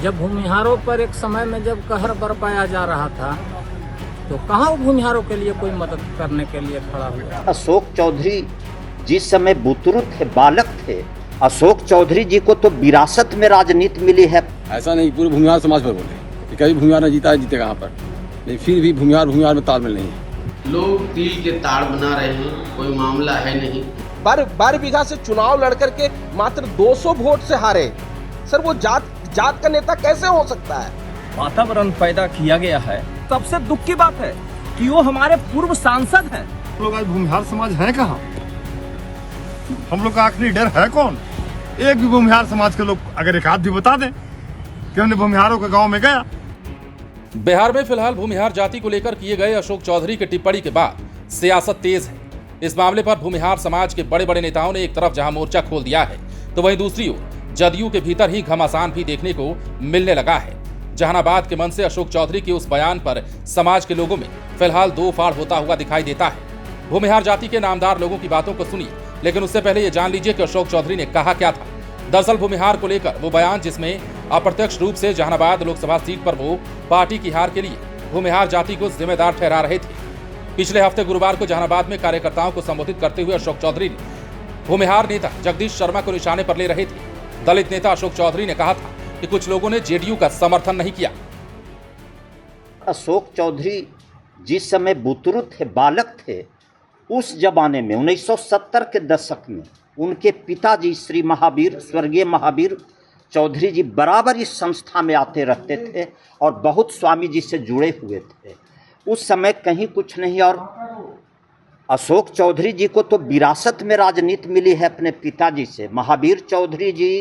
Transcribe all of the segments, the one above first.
जब भूमिहारों पर एक समय में जब कहर बरपाया जा रहा था तो कहाँ भूमिहारों के लिए कोई मदद करने के लिए खड़ा हुआ। अशोक चौधरी जिस समय बुतरू थे, बालक थे, अशोक चौधरी जी को तो विरासत में राजनीति मिली है। ऐसा नहीं पूरे भूमिहार समाज पर बोले कि कभी भूमिहार ने जीता है, जीते कहाँ पर, नहीं फिर भी भूमिहार में तालमेल नहीं है। लोग तिल के ताड़ बना रहे हैं, कोई मामला है नहीं। 12 बीघा से चुनाव लड़ करके मात्र 200 वोट से हारे। सर वो जात का नेता कैसे हो सकता है? वातावरण पैदा किया गया है। सबसे दुख की बात है कि वो हमारे पूर्व सांसद हैं। हम लोग आज भूमिहार समाज है कहाँ? हम लोग का आखिरी डर है कौन? एक भी भूमिहार समाज के लोग अगर एक आध भी बता दें कि हमने भूमिहारों के गांव में गया। बिहार में फिलहाल भूमिहार जाति को लेकर किए गए अशोक चौधरी की टिप्पणी के बाद सियासत तेज है। इस मामले पर भूमिहार समाज के बड़े बड़े नेताओं ने एक तरफ जहां मोर्चा खोल दिया है तो वहीं दूसरी ओर जदयू के भीतर ही घमासान भी देखने को मिलने लगा है। जहानाबाद के मन से अशोक चौधरी के उस बयान पर समाज के लोगों में फिलहाल दो फाड़ होता हुआ दिखाई देता है। भूमिहार जाति के नामदार लोगों की बातों को सुनिए, लेकिन उससे पहले ये जान लीजिए कि अशोक चौधरी ने कहा क्या था। दरअसल भूमिहार को लेकर वो बयान जिसमें अप्रत्यक्ष रूप से जहानाबाद लोकसभा सीट पर वो पार्टी की हार के लिए भूमिहार जाति को जिम्मेदार ठहरा रहे थे। पिछले हफ्ते गुरुवार को जहानाबाद में कार्यकर्ताओं को संबोधित करते हुए अशोक चौधरी ने भूमिहार नेता जगदीश शर्मा को निशाने पर ले रहे थे। दलित नेता अशोक चौधरी ने कहा था कि कुछ लोगों ने जेडीयू का समर्थन नहीं किया। अशोक चौधरी जिस समय बुतरू थे, बालक थे, उस जमाने में 1970 के दशक में उनके पिताजी श्री महावीर, स्वर्गीय महावीर चौधरी जी बराबर इस संस्था में आते रहते थे और बहुत स्वामी जी से जुड़े हुए थे। उस समय कहीं कुछ नहीं। और अशोक चौधरी जी को तो विरासत में राजनीति मिली है अपने पिताजी से। महावीर चौधरी जी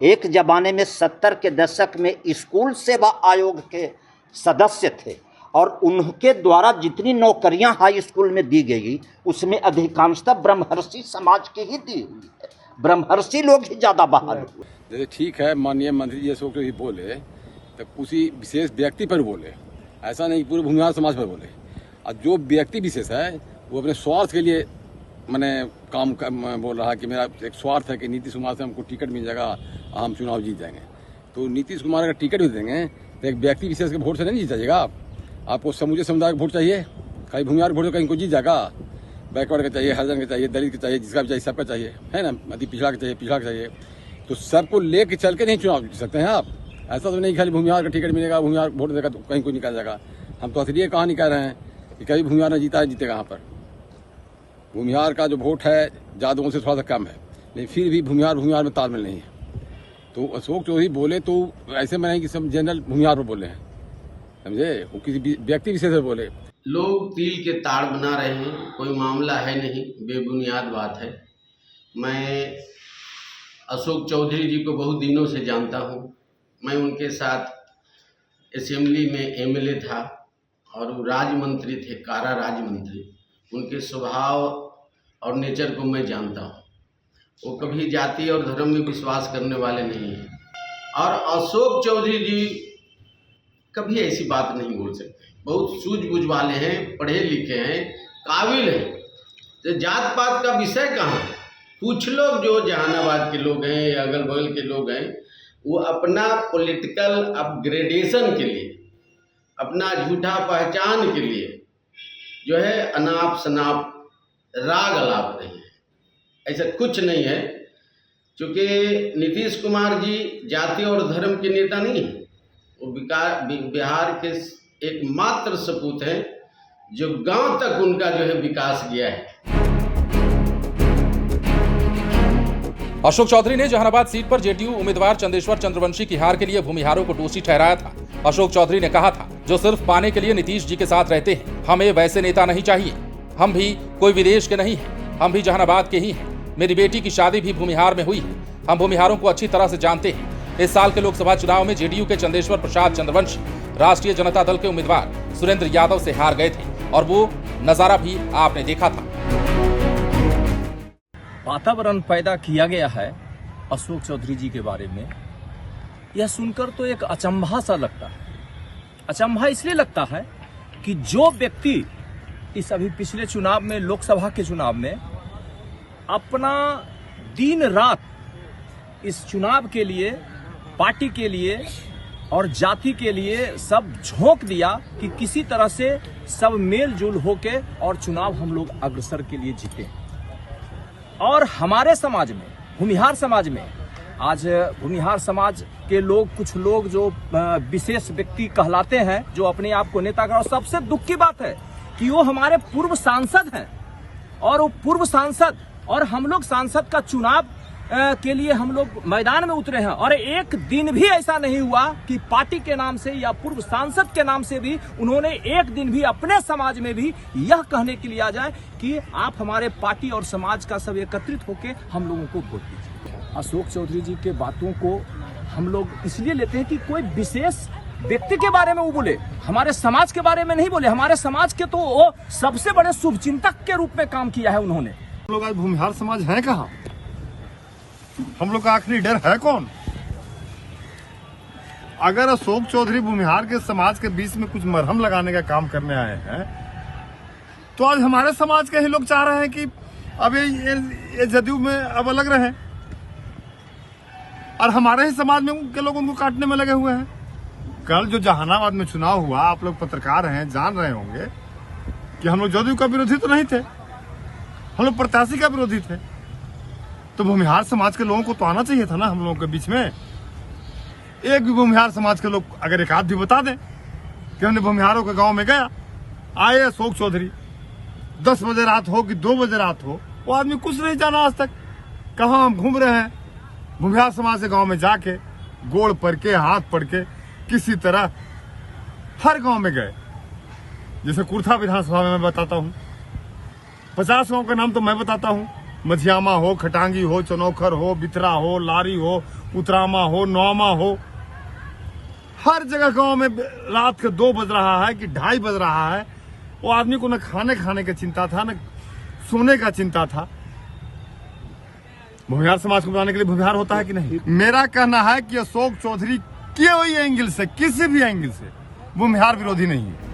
एक जमाने में 70 के दशक में स्कूल सेवा आयोग के सदस्य थे और उनके द्वारा जितनी नौकरियां हाई स्कूल में दी गई उसमें अधिकांशतः ब्रह्मर्षि समाज की ही दी हुई है। ब्रह्मर्षि लोग ही ज़्यादा बहाल हुए। जैसे ठीक है, माननीय मंत्री जी अशोक चौधरी बोले तो उसी विशेष व्यक्ति पर बोले, ऐसा नहीं पूरे भूमिहार समाज पर बोले। और जो व्यक्ति विशेष है वो अपने स्वार्थ के लिए मैंने काम बोल रहा है कि मेरा एक स्वार्थ है कि नीतीश कुमार से हमको टिकट मिल जाएगा, हम चुनाव जीत जाएंगे। तो नीतीश कुमार अगर टिकट भी देंगे तो एक व्यक्ति विशेष के वोट से नहीं जीत जाएगा। आपको समूचे समुदाय का वोट चाहिए, कहीं भूमिहार वोट कहीं को जीत जाएगा। बैकवर्ड का चाहिए, हरिजन का चाहिए, दलित का चाहिए, जिसका भी चाहिए सबका चाहिए, है ना, अति पिछड़ा का चाहिए। तो सबको लेके चल के नहीं चुनाव जीत सकते हैं आप। ऐसा तो नहीं खाली भूमिहार का टिकट मिलेगा, भूमिहार वोट देगा तो कहीं को निकल जाएगा। हम तो इसलिए कहानी कह रहे हैं कि कभी भूमिहार ने जीता है, जीते कहाँ पर। भूमिहार का जो वोट है जादुओं से थोड़ा सा कम है, लेकिन फिर भी भूमिहार में तालमेल नहीं है। तो अशोक चौधरी बोले तो ऐसे में नहीं कि सब जनरल भूमिहार पर बोले हैं, समझे, वो किसी व्यक्ति विशेष से बोले। लोग तिल के ताड़ बना रहे हैं, कोई मामला है नहीं, बेबुनियाद बात है। मैं अशोक चौधरी जी को बहुत दिनों से जानता हूँ। मैं उनके साथ असेंबली में एमएलए था और वो राज्य मंत्री थे, कारा राज्य मंत्री। उनके स्वभाव और नेचर को मैं जानता हूँ। वो कभी जाति और धर्म में विश्वास करने वाले नहीं हैं और अशोक चौधरी जी कभी ऐसी बात नहीं बोल सकते। बहुत सूझबूझ वाले हैं, पढ़े लिखे हैं, काबिल हैं। तो जात पात का विषय कहाँ है? कुछ लोग जो जहानाबाद के लोग हैं या अगल बगल के लोग हैं वो अपना पॉलिटिकल अपग्रेडेशन के लिए, अपना झूठा पहचान के लिए जो है अनाप शनाप राग अलाप रहे हैं। ऐसा कुछ नहीं है, क्योंकि नीतीश कुमार जी जाति और धर्म के नेता नहीं हैं। वो बिहार के एकमात्र सपूत हैं जो गांव तक उनका जो है विकास गया है। अशोक चौधरी ने जहानाबाद सीट पर जेडीयू उम्मीदवार चंदेश्वर चंद्रवंशी की हार के लिए भूमिहारों को दोषी ठहराया था। अशोक चौधरी ने कहा था, जो सिर्फ पाने के लिए नीतीश जी के साथ रहते हैं, हमें वैसे नेता नहीं चाहिए। हम भी कोई विदेश के नहीं हैं, हम भी जहानाबाद के ही हैं। मेरी बेटी की शादी भी भूमिहार में हुई है। हम भूमिहारों को अच्छी तरह से जानते हैं। इस साल के लोकसभा चुनाव में जेडीयू के चंदेश्वर प्रसाद चंद्रवंशी राष्ट्रीय जनता दल के उम्मीदवार सुरेंद्र यादव से हार गए थे और वो नजारा भी आपने देखा था। वातावरण पैदा किया गया है अशोक चौधरी जी के बारे में, यह सुनकर तो एक अचंभा सा लगता है। अचंभा इसलिए लगता है कि जो व्यक्ति इस अभी पिछले चुनाव में, लोकसभा के चुनाव में, अपना दिन रात इस चुनाव के लिए, पार्टी के लिए और जाति के लिए सब झोंक दिया कि किसी तरह से सब मेल जोल होके और चुनाव हम लोग अग्रसर के लिए जीते। और हमारे समाज में, भूमिहार समाज में, आज भूमिहार समाज के लोग, कुछ लोग जो विशेष व्यक्ति कहलाते हैं, जो अपने आप को नेता कर, और सबसे दुख की बात है कि वो हमारे पूर्व सांसद हैं, और वो पूर्व सांसद और हम लोग सांसद का चुनाव के लिए हम लोग मैदान में उतरे हैं, और एक दिन भी ऐसा नहीं हुआ कि पार्टी के नाम से या पूर्व सांसद के नाम से भी उन्होंने एक दिन भी अपने समाज में भी यह कहने के लिए आ जाए कि आप हमारे पार्टी और समाज का सब एकत्रित होकर हम लोगों को वोट दीजिए। अशोक चौधरी जी के बातों को हम लोग इसलिए लेते हैं कि कोई विशेष व्यक्ति के बारे में वो बोले, हमारे समाज के बारे में नहीं बोले। हमारे समाज के तो वो सबसे बड़े शुभचिंतक के रूप में काम किया है उन्होंने। हम लोग आज भूमिहार समाज है कहाँ? हम लोग का आखिरी डर है कौन? अगर अशोक चौधरी भूमिहार के समाज के बीच में कुछ मरहम लगाने का काम करने आए हैं, तो आज हमारे समाज के ही लोग चाह रहे हैं कि अब ये जदयू में अब अलग रहे, और हमारे ही समाज में के लोग उनको काटने में लगे हुए हैं। कल जो जहानाबाद में चुनाव हुआ, आप लोग पत्रकार हैं, जान रहे होंगे कि हम लोग जदयू का विरोधी तो नहीं थे, हम लोग प्रत्याशी का विरोधी थे। तो भूमिहार समाज के लोगों को तो आना चाहिए था ना हम लोगों के बीच में। एक भी भूमिहार समाज के लोग अगर एक आध भी बता दें कि हमने भूमिहारों के गांव में गया, आए अशोक चौधरी, 10 बजे रात हो कि 2 बजे रात हो, वो आदमी कुछ नहीं जाना आज तक। कहाँ हम घूम रहे हैं, भूमिहार समाज के गांव में जाके गोड़ पड़ के, हाथ पड़ के, किसी तरह हर गांव में गए। जैसे कुर्था विधानसभा में मैं बताता हूँ, 50 गांव का नाम तो मैं बताता हूँ। मझियामा हो, खटांगी हो, चनौखर हो, बिथरा हो, लारी हो, उतरामा हो, नौमा हो, हर जगह गांव में रात के 2 बज रहा है कि 2:30 बज रहा है, वो आदमी को न खाने की चिंता था, न सोने का चिंता था। भूमिहार समाज को बनाने के लिए भूमिहार होता है कि नहीं? मेरा कहना है कि अशोक चौधरी किए हुई एंगल से, किसी भी एंगल से भूमिहार विरोधी नहीं है।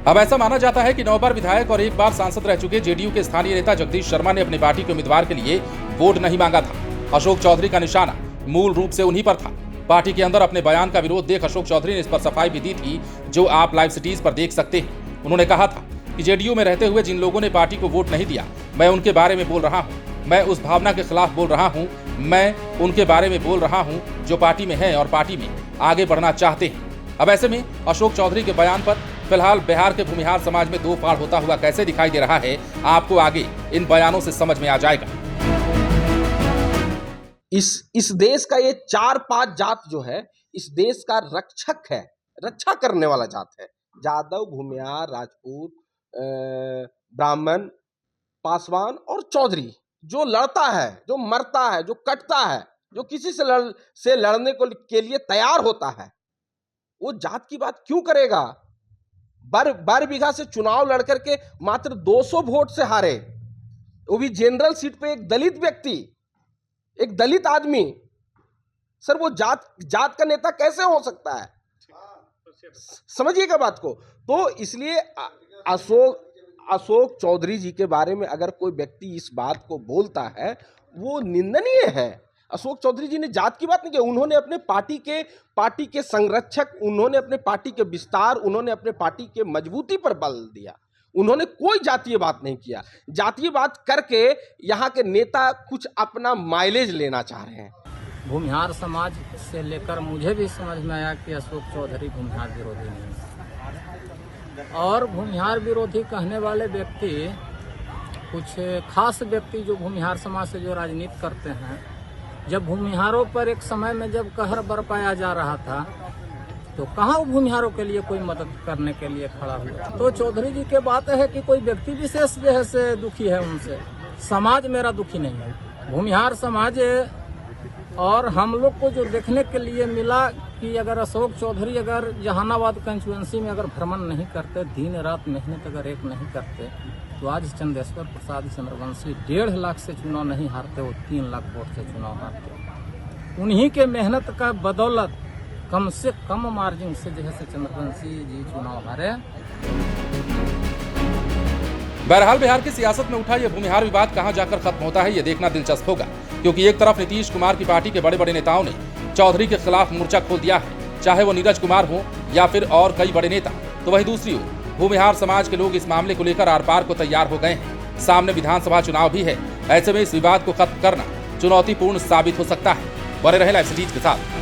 अब ऐसा माना जाता है कि 9 बार विधायक और 1 बार सांसद रह चुके जेडीयू के स्थानीय नेता जगदीश शर्मा ने अपनी पार्टी के उम्मीदवार के लिए वोट नहीं मांगा था। अशोक चौधरी का निशाना मूल रूप से उन्हीं पर था। पार्टी के अंदर अपने बयान का विरोध देख अशोक चौधरी ने इस पर सफाई भी दी थी, जो आप लाइव सिटीज पर देख सकते हैं। उन्होंने कहा था कि जेडीयू में रहते हुए जिन लोगों ने पार्टी को वोट नहीं दिया, मैं उनके बारे में बोल रहा हूँ, मैं उस भावना के खिलाफ बोल रहा हूँ, मैं उनके बारे में बोल रहा हूँ जो पार्टी में है और पार्टी में आगे बढ़ना चाहते हैं। अब ऐसे में अशोक चौधरी के बयान पर फिलहाल बिहार के भूमिहार समाज में 2 फाड़ होता हुआ कैसे दिखाई दे रहा है, आपको आगे इन बयानों से समझ में आ जाएगा। इस देश का ये 4-5 जात जो है, इस देश का रक्षक है, रक्षा करने वाला जात है। यादव, भूमिहार, राजपूत, ब्राह्मण, पासवान और चौधरी, जो लड़ता है, जो मरता है, जो कटता है, जो किसी से लड़ने के लिए तैयार होता है, वो जात की बात क्यों करेगा? 12 बीघा से चुनाव लड़ करके मात्र 200 वोट से हारे, वो भी जनरल सीट पे एक दलित व्यक्ति, एक दलित आदमी। सर वो जात का नेता कैसे हो सकता है? समझिएगा बात को। तो इसलिए अशोक चौधरी जी के बारे में अगर कोई व्यक्ति इस बात को बोलता है, वो निंदनीय है। अशोक चौधरी जी ने जात की बात नहीं की, उन्होंने अपने पार्टी के संरक्षक, उन्होंने अपने पार्टी के विस्तार, उन्होंने अपने पार्टी के मजबूती पर बल दिया। उन्होंने कोई जातीय बात नहीं किया। जातीय बात करके यहाँ के नेता कुछ अपना माइलेज लेना चाह रहे हैं। भूमिहार समाज से लेकर मुझे भी समझ में आया कि अशोक चौधरी भूमिहार विरोधी नहीं है। और भूमिहार विरोधी कहने वाले व्यक्ति, कुछ खास व्यक्ति जो भूमिहार समाज से जो राजनीति करते हैं, जब भूमिहारों पर एक समय में जब कहर बरपाया जा रहा था, तो कहाँ वो भूमिहारों के लिए कोई मदद करने के लिए खड़ा हुआ? तो चौधरी जी के बात है कि कोई व्यक्ति विशेष जो है से दुखी है उनसे, समाज मेरा दुखी नहीं है। भूमिहार समाज और हम लोग को जो देखने के लिए मिला कि अगर अशोक चौधरी अगर जहानाबाद कंस्टिट्यूएंसी में अगर भ्रमण नहीं करते, दिन रात मेहनत अगर एक नहीं करते, तो आज चंदेश्वर प्रसाद चंद्रवंशी 1.5 लाख से चुनाव नहीं हारते, वो 3 लाख वोट से चुनाव हारते। उन्हीं के मेहनत का बदौलत कम से कम मार्जिन से जो है चंद्रवंशी जी चुनाव हारे। बहरहाल बिहार की सियासत में उठा यह भूमिहार विवाद कहां जाकर खत्म होता है, यह देखना दिलचस्प होगा, क्योंकि एक तरफ नीतीश कुमार की पार्टी के बड़े बड़े नेताओं ने चौधरी के खिलाफ मोर्चा खोल दिया है, चाहे वो नीरज कुमार हो या फिर और कई बड़े नेता, तो वहीं दूसरी ओर भूमिहार समाज के लोग इस मामले को लेकर आर पार को तैयार हो गए हैं। सामने विधानसभा चुनाव भी है, ऐसे में इस विवाद को खत्म करना चुनौतीपूर्ण साबित हो सकता है। बने रहे लाइव सिटीज के साथ।